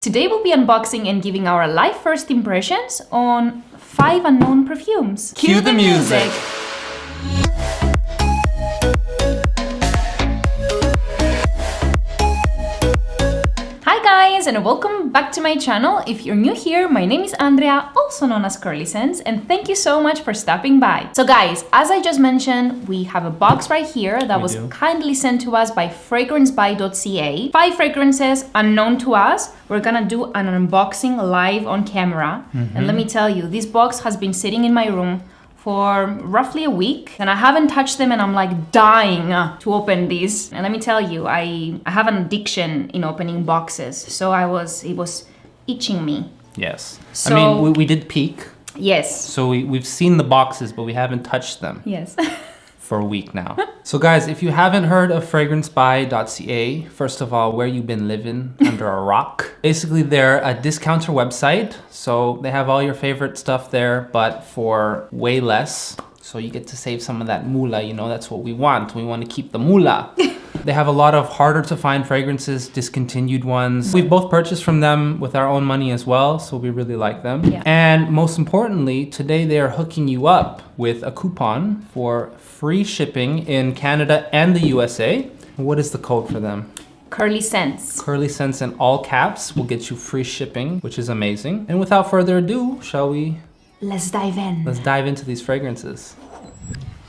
Today we'll be unboxing and giving our live first impressions on 5 unknown perfumes. Cue the music! Hi guys, and welcome back to my channel. If you're new here, my name is Andrea, also known as Curly Sense, and thank you so much for stopping by. So guys, as I just mentioned, we have a box right here that was kindly sent to us by Fragrancebuy.ca. 5 fragrances unknown to us. We're gonna do an unboxing live on camera. And let me tell you, this box has been sitting in my room for roughly a week and I haven't touched them and I'm like dying to open these. And let me tell you, I have an addiction in opening boxes. So it was itching me. Yes. So, I mean, we did peek. Yes. So we've seen the boxes, but we haven't touched them. Yes. For a week now. So guys, if you haven't heard of Fragrancebuy.ca, first of all, where you been living under a rock? Basically, they're a discounter website. So they have all your favorite stuff there, but for way less. So you get to save some of that moolah, you know, that's what we want. We want to keep the moolah. They have a lot of harder to find fragrances, discontinued ones. We've both purchased from them with our own money as well, so we really like them. Yeah. And most importantly, today they are hooking you up with a coupon for free shipping in Canada and the USA. What is the code for them? Curly Sense. Curly Sense in all caps will get you free shipping, which is amazing. And without further ado, shall we? Let's dive in. Let's dive into these fragrances.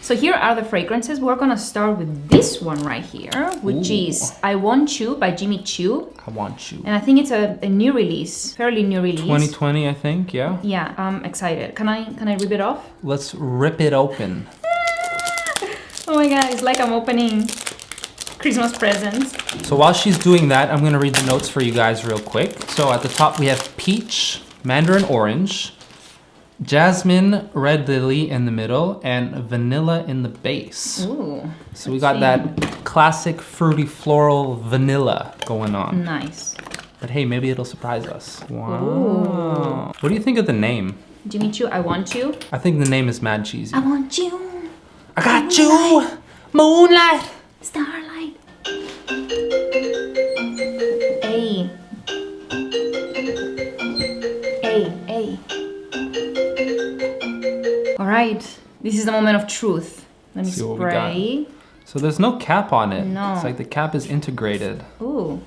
So here are the fragrances. We're gonna start with this one right here, which is I Want Choo by Jimmy Choo. I Want Choo. And I think it's a new release, fairly new release. 2020, I think, yeah. Yeah, I'm excited. Can I rip it off? Let's rip it open. Oh my God, it's like I'm opening Christmas presents. So while she's doing that, I'm gonna read the notes for you guys real quick. So at the top we have peach, mandarin orange, jasmine, red lily in the middle, and vanilla in the base. Ooh. So we got that classic fruity floral vanilla going on. Nice. But hey, maybe it'll surprise us. Wow. Ooh. What do you think of the name? Jimmy Choo, I Want You. I think the name is mad cheesy. I want you. I got you. Moonlight. Starlight. Hey. Hey. All right, this is the moment of truth. Let me spray. So there's no cap on it. No. It's like the cap is integrated. Ooh.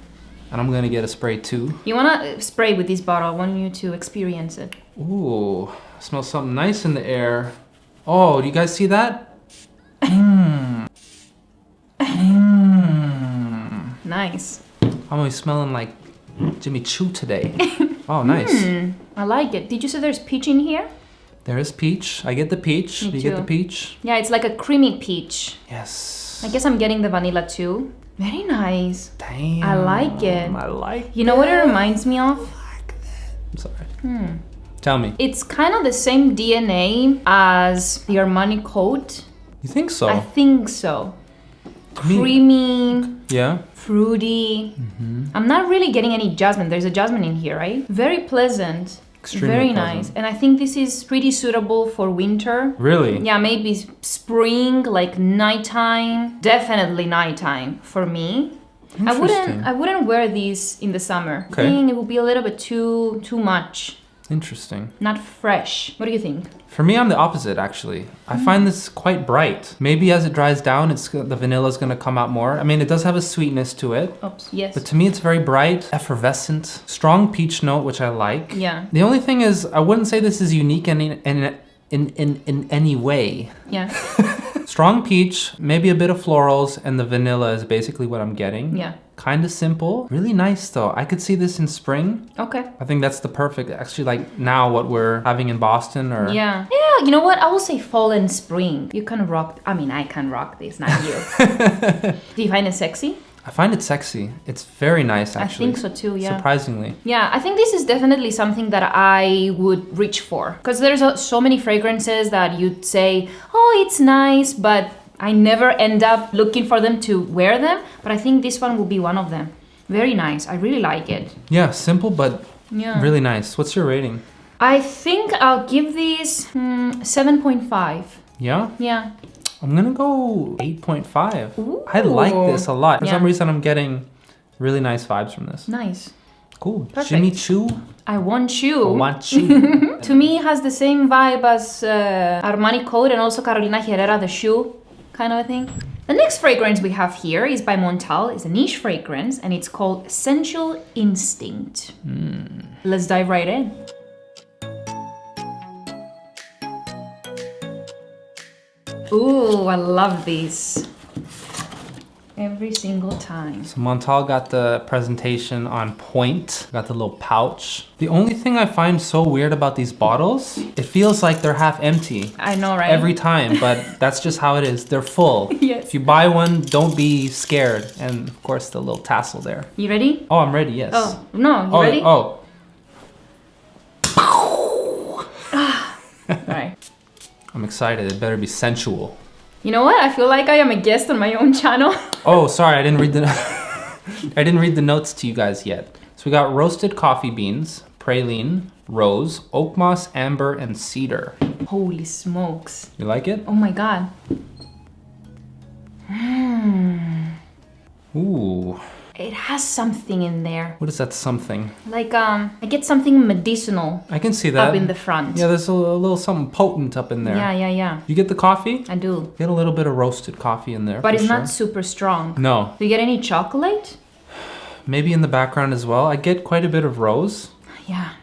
And I'm gonna get a spray too. You wanna spray with this bottle? I want you to experience it. Ooh, smells something nice in the air. Oh, do you guys see that? Nice. I'm always smelling like Jimmy Choo today. Oh, nice. I like it. Did you say there's peach in here? There is peach. I get the peach. Me Do you too. get the peach? Yeah, it's like a creamy peach. Yes. I guess I'm getting the vanilla too. Very nice. Damn. I like it. I like it. You know what it reminds me of? I'm sorry. Tell me. It's kind of the same DNA as the Armani coat. You think so? I think so. Creamy. Yeah. Fruity. I'm not really getting any jasmine. There's a jasmine in here, right? Very pleasant. Extremely very pleasant. nice. And I think this is pretty suitable for winter. Really? Yeah, maybe spring, like nighttime. Definitely nighttime for me. I wouldn't wear these in the summer. Okay. I think it would be a little bit too much. Interesting. Not fresh. What do you think? For me, I'm the opposite, actually. I find this quite bright. Maybe as it dries down, the vanilla is gonna come out more. I mean, it does have a sweetness to it. Oops, yes. But to me, it's very bright, effervescent, strong peach note, which I like. Yeah. The only thing is, I wouldn't say this is unique in any way. Yeah. Strong peach, maybe a bit of florals, and the vanilla is basically what I'm getting. Yeah. Kind of simple. Really nice though. I could see this in spring. Okay. I think that's the perfect, actually like now what we're having in Boston or... Yeah. Yeah, you know what? I will say fall and spring. You can rock, I mean, I can rock this, not you. Do you find it sexy? I find it sexy. It's very nice actually. I think so too, yeah. Surprisingly. Yeah, I think this is definitely something that I would reach for. Because there's so many fragrances that you'd say, oh, it's nice, but I never end up looking for them to wear them. But I think this one will be one of them. Very nice. I really like it. Yeah, simple but really nice. What's your rating? I think I'll give these 7.5. Yeah? Yeah. I'm gonna go 8.5. Ooh. I like this a lot. For Yeah. some reason, I'm getting really nice vibes from this. Nice. Cool. Perfect. Jimmy Choo. I want Choo. I want Choo. To me, it has the same vibe as Armani Code and also Carolina Herrera, the shoe kind of a thing. The next fragrance we have here is by Montblanc. It's a niche fragrance and it's called Sensual Instinct. Let's dive right in. Ooh, I love these. Every single time. So Montblanc got the presentation on point. Got the little pouch. The only thing I find so weird about these bottles, it feels like they're half empty. I know, right? Every time, but that's just how it is. They're full. Yes. If you buy one, don't be scared. And of course, the little tassel there. You ready? Oh, I'm ready, yes. Oh, no, you ready? Oh. Alright. I'm excited. It better be sensual. You know what? I feel like I am a guest on my own channel. Oh, sorry, I didn't read the I didn't read the notes to you guys yet. So we got roasted coffee beans, praline, rose, oak moss, amber, and cedar. Holy smokes. You like it? Oh my god. Ooh. It has something in there. What is that something? Like, I get something medicinal I can see that. up in the front. Yeah, there's a little something potent up in there. Yeah. You get the coffee? I do. Get a little bit of roasted coffee in there. But for it's sure. not super strong. No. Do you get any chocolate? Maybe in the background as well. I get quite a bit of rose. Yeah.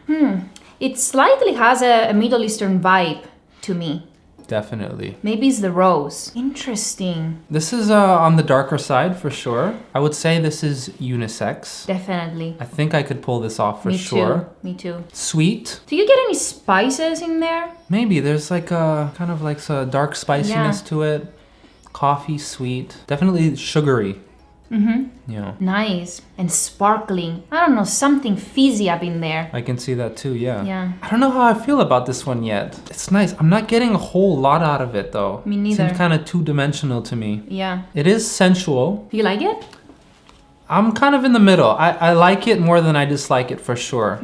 It slightly has a Middle Eastern vibe to me. Definitely. Maybe it's the rose. Interesting. This is on the darker side for sure. I would say this is unisex. Definitely. I think I could pull this off for sure. Me too. Sweet. Do you get any spices in there? Maybe there's like a kind of like a dark spiciness to it. Coffee, sweet. Definitely sugary. Yeah. Nice. And sparkling. I don't know, something fizzy up in there. I can see that too, yeah. Yeah. I don't know how I feel about this one yet. It's nice. I'm not getting a whole lot out of it though. Me neither. Seems kind of two-dimensional to me. Yeah. It is sensual. Do you like it? I'm kind of in the middle. I like it more than I dislike it for sure.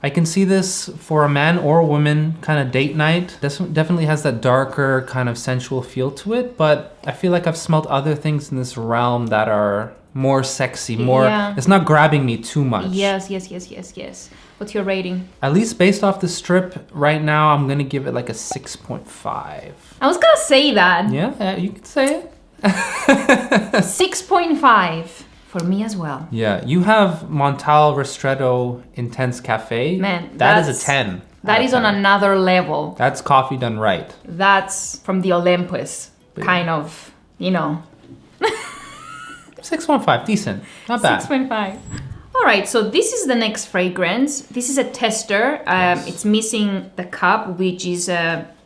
I can see this for a man or a woman kind of date night. This one definitely has that darker kind of sensual feel to it, but I feel like I've smelled other things in this realm that are more sexy, more, it's not grabbing me too much. Yes. What's your rating? At least based off the strip right now, I'm gonna give it like a 6.5. I was gonna say that. Yeah, you could say it. 6.5 for me as well. Yeah, you have Montal Ristretto Intense Cafe. Man, that is a 10. That is on another level. That's coffee done right. That's from the Olympus, kind of, you know. 6.5, decent, not bad. 6.5. All right, so this is the next fragrance. This is a tester. It's missing the cup, which is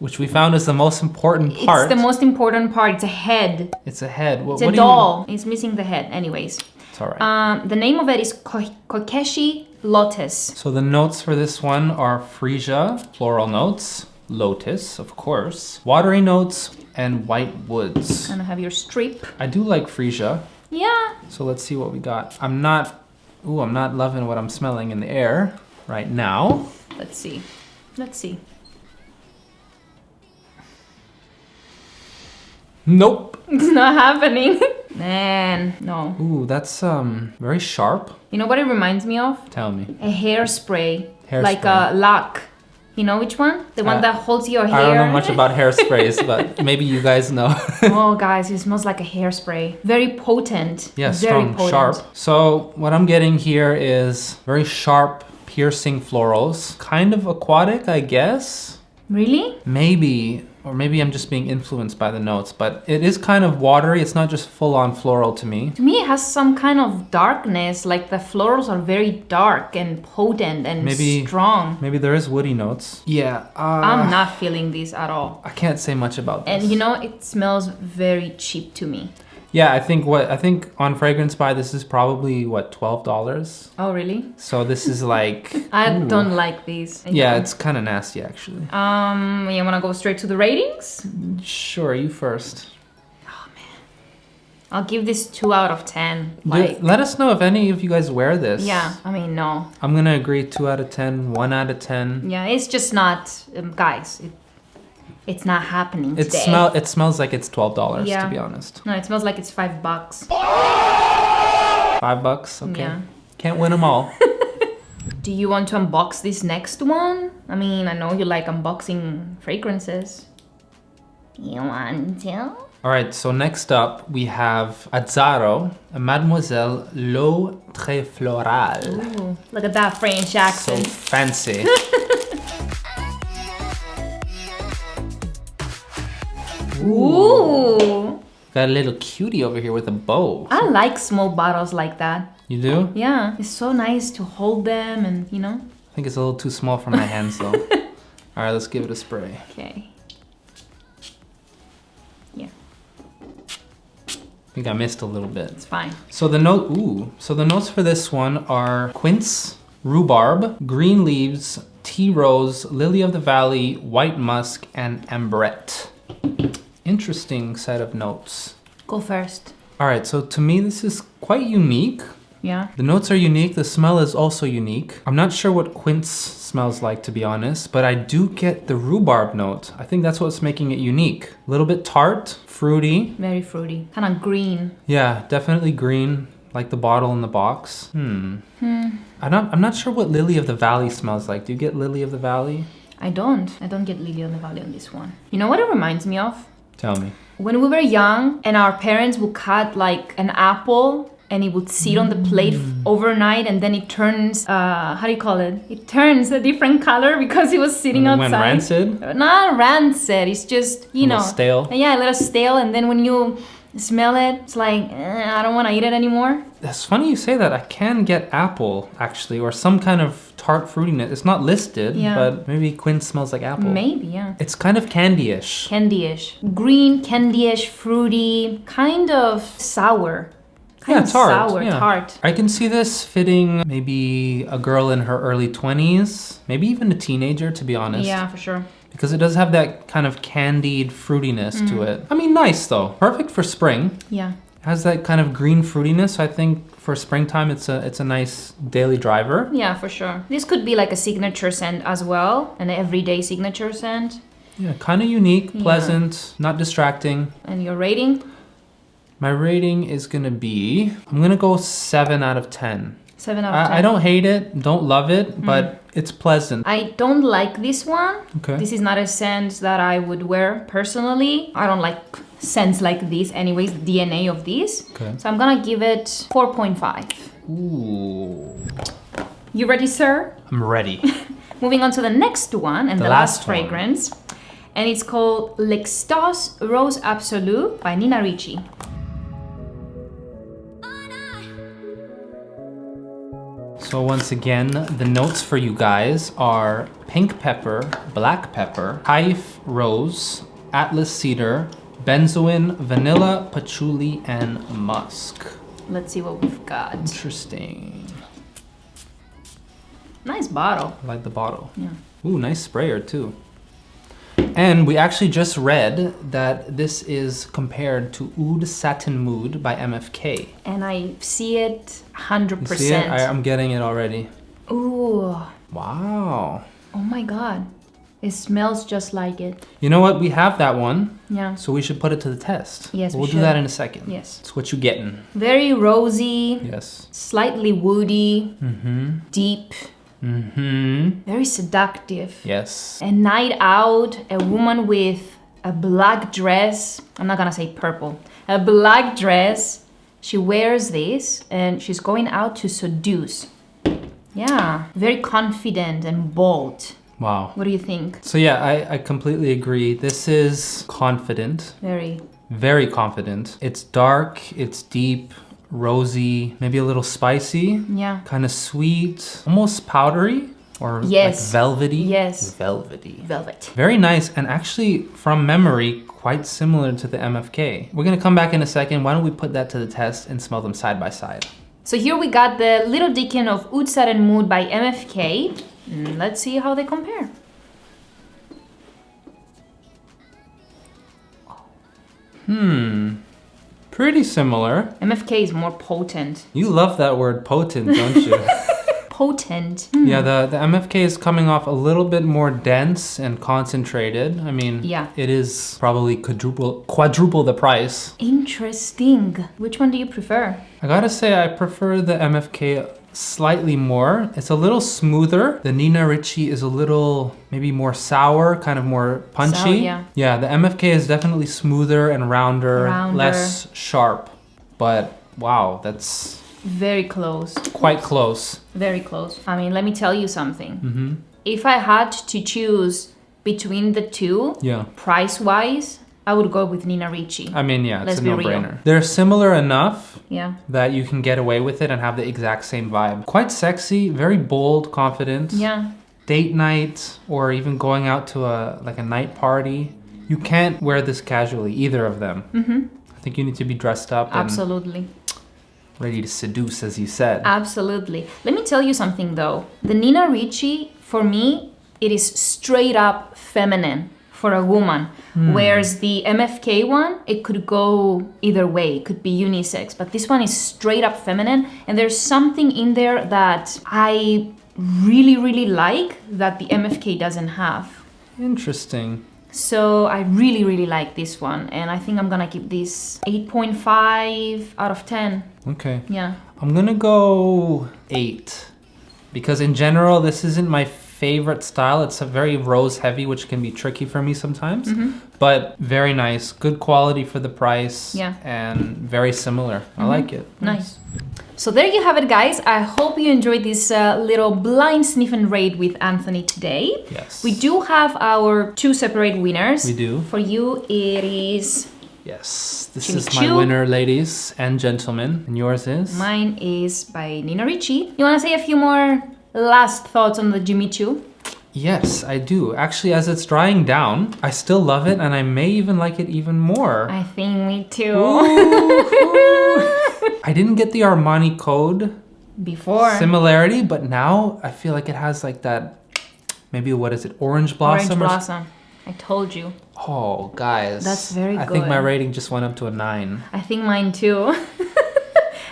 which we found is the most important part. It's the most important part. It's a head. It's a head. It's a doll. It's missing the head. Anyways. It's all right. The name of it is Kokeshi Lotus. So the notes for this one are freesia, floral notes, lotus, of course, watery notes, and white woods. And I have your strip. I do like freesia. Yeah. So let's see what we got. I'm not loving what I'm smelling in the air right now. Let's see. Nope. It's not happening. Man, no. Ooh, that's very sharp. You know what it reminds me of? Tell me. A hairspray. Hairspray. Like a lock. You know which one? The one that holds your hair. I don't know much about hairsprays, but maybe you guys know. Oh, guys, it smells like a hairspray. Very potent. Yeah, very strong, potent. sharp. So what I'm getting here is very sharp, piercing florals. Kind of aquatic, I guess. Really? Maybe, or maybe I'm just being influenced by the notes, but it is kind of watery. It's not just full on floral to me. To me, it has some kind of darkness, like the florals are very dark and potent and strong. Maybe there is woody notes. Yeah. I'm not feeling this at all. I can't say much about this. And you know, it smells very cheap to me. Yeah, I think on Fragrancebuy this is probably what, $12. Oh, really? So this is like I don't like these. Yeah, it's kind of nasty actually. You wanna go straight to the ratings? Sure, you first. Oh man, I'll give this 2 out of 10. Let us know if any of you guys wear this. Yeah, I mean, no. I'm gonna agree 2 out of 10, 1 out of 10. Yeah, it's just not, guys. It's not happening today. It smells like it's $12 to be honest. No, it smells like it's $5. $5? Okay. Yeah. Can't win them all. Do you want to unbox this next one? I mean, I know you like unboxing fragrances. You want to? All right, so next up we have Azzaro Mademoiselle L'eau très florale. Ooh, look at that French So accent. fancy. Ooh. Got a little cutie over here with a bow. I like small bottles like that. You do? Yeah, it's so nice to hold them and, you know. I think it's a little too small for my hands though. All right, let's give it a spray. Okay. Yeah, I think I missed a little bit. it's fine. So the notes for this one are quince, rhubarb, green leaves, tea rose, lily of the valley, white musk, and ambrette. Interesting set of notes. Go first. All right, so to me this is quite unique. Yeah. The notes are unique, the smell is also unique. I'm not sure what quince smells like, to be honest, but I do get the rhubarb note. I think that's what's making it unique. A little bit tart, fruity. Very fruity. Kind of green. Yeah, definitely green, like the bottle in the box. I'm not sure what Lily of the Valley smells like. Do you get Lily of the Valley? I don't get Lily of the Valley on this one. You know what it reminds me of? Tell me. When we were young and our parents would cut like an apple and it would sit on the plate overnight and then it turns, how do you call it? It turns a different color because it was sitting outside. When rancid? Not rancid, it's just, you know. Stale? Yeah, a little stale, and then when you smell it, it's like, I don't want to eat it anymore. It's funny you say that. I can get apple, actually, or some kind of tart fruitiness. It's not listed, Yeah. but maybe quince smells like apple. Maybe, yeah. It's kind of candy-ish. Candy-ish. Green, candy-ish, fruity, kind of sour. Kind Yeah, of tart. Sour, yeah. tart. I can see this fitting maybe a girl in her early 20s, maybe even a teenager, to be honest. Yeah, for sure. Because it does have that kind of candied fruitiness to it. I mean, nice though. Perfect for spring. Yeah. It has that kind of green fruitiness. So I think for springtime, it's a nice daily driver. Yeah, for sure. This could be like a signature scent as well, an everyday signature scent. Yeah, kind of unique, pleasant, not distracting. And your rating? My rating is gonna be, I'm gonna go 7 out of 10. 7 out of 10. I don't hate it, don't love it, but it's pleasant. I don't like this one. Okay. This is not a scent that I would wear personally. I don't like scents like this anyways, the DNA of this. Okay. So I'm gonna give it 4.5. Ooh. You ready, sir? I'm ready. Moving on to the next one and The the last last fragrance. And it's called L'Extase Rose Absolue by Nina Richie. So once again, the notes for you guys are pink pepper, black pepper, Haif rose, atlas cedar, benzoin, vanilla, patchouli, and musk. Let's see what we've got. Interesting. Nice bottle. I like the bottle. Yeah. Ooh, nice sprayer too. And we actually just read that this is compared to Oud Satin Mood by MFK. And I see it 100%. You see it? I'm getting it already. Ooh. Wow. Oh my god. It smells just like it. You know what? We have that one, Yeah. so we should put it to the test. Yes, we We'll do should. that in a second. Yes. It's what you getting. Very rosy, Yes. slightly woody, Mm-hmm. deep, Mm-hmm. very seductive. Yes. A night out, a woman with a black dress. I'm not gonna say purple. A black dress. She wears this and she's going out to seduce. Yeah. Very confident and bold. Wow. What do you think? So yeah, I completely agree. This is confident. Very. Very confident. It's dark, it's deep, rosy, maybe a little spicy. Yeah. Kind of sweet, almost powdery or Yes. like velvety. Yes. Velvety. Velvet. Very nice, and actually from memory, quite similar to the MFK. We're gonna come back in a second. Why don't we put that to the test and smell them side by side? So here we got the Little Deacon of Oud Satin Mood by MFK. Let's see how they compare. Pretty similar. MFK is more potent. You love that word potent, don't you? Potent. Yeah, the MFK is coming off a little bit more dense and concentrated. I mean, Yeah. it is probably quadruple the price. Interesting. Which one do you prefer? I gotta say, I prefer the MFK slightly more. It's a little smoother. The Nina Ricci is a little maybe more sour, kind of more punchy. Sour, yeah. Yeah, the MFK is definitely smoother and rounder, less sharp. But wow, that's very close. Quite close. Very close. I mean, let me tell you something. If I had to choose between the two, price-wise, I would go with Nina Ricci. I mean, yeah, it's a no-brainer. They're similar enough that you can get away with it and have the exact same vibe. Quite sexy, very bold, confident. Yeah. Date night or even going out to a night party. You can't wear this casually, either of them. I think you need to be dressed up. Absolutely. Ready to seduce, as you said. Absolutely. Let me tell you something though. The Nina Ricci, for me, it is straight up feminine for a woman. Whereas the MFK one, it could go either way. It could be unisex, but this one is straight up feminine. And there's something in there that I really, really like that the MFK doesn't have. Interesting. So I really, really like this one. And I think I'm gonna give this 8.5 out of 10. Okay. Yeah. I'm gonna go 8. Because in general, this isn't my favorite style. It's a very rose heavy, which can be tricky for me sometimes. But very nice. Good quality for the price. Yeah. And very similar. I like it. Nice. So there you have it, guys. I hope you enjoyed this little blind sniff and rate with Anthony today. Yes. We do have our 2 separate winners. We do. For you, it is... Yes, this is my winner, ladies and gentlemen. And yours is? Mine is by Nina Ricci. You want to say a few more last thoughts on the Jimmy Choo? Yes, I do. Actually, as it's drying down, I still love it and I may even like it even more. I think me too. I didn't get the Armani code before similarity, but now I feel like it has like that, maybe what is it, orange blossom? Orange blossom. I told you. Oh, guys. That's very good. I think my rating just went up to a 9. I think mine too.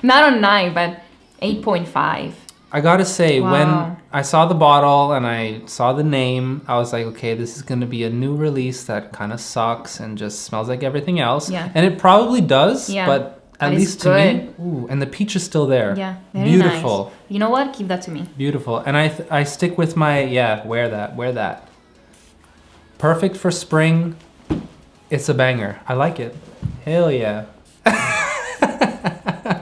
Not a 9, but 8.5. I gotta say, when I saw the bottle and I saw the name, I was like, okay, this is gonna be a new release that kind of sucks and just smells like everything else. Yeah. And it probably does, but at least to me, ooh, and the peach is still there. Yeah, very beautiful. Nice. You know what? Keep that to me. Beautiful. And I stick with my, wear that. Perfect for spring. It's a banger. I like it. Hell yeah.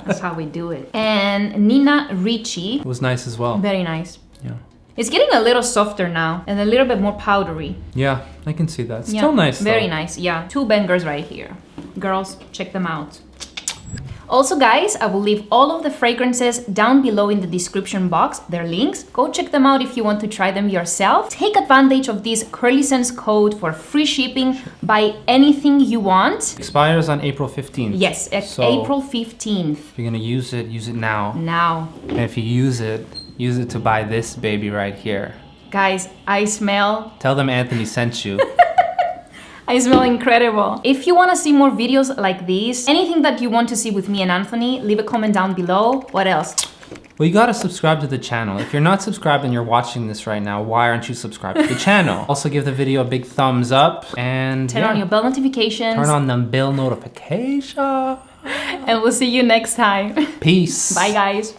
That's how we do it. And Nina Ricci. It was nice as well. Very nice. Yeah. It's getting a little softer now and a little bit more powdery. Yeah, I can see that. Still nice though. Very nice. Yeah, 2 bangers right here. Girls, check them out. Also, guys, I will leave all of the fragrances down below in the description box, their links. Go check them out if you want to try them yourself. Take advantage of this Curly Sense code for free shipping. Buy anything you want. Expires on April 15th. Yes, April 15th. If you're gonna use it now. Now. And if you use it to buy this baby right here. Guys, I smell... Tell them Anthony sent you. I smell incredible. If you want to see more videos like these, anything that you want to see with me and Anthony, leave a comment down below. What else? Well, you gotta subscribe to the channel. If you're not subscribed and you're watching this right now, why aren't you subscribed to the channel? Also give the video a big thumbs up and turn on your bell notifications. Turn on the bell notification. And we'll see you next time. Peace. Bye, guys.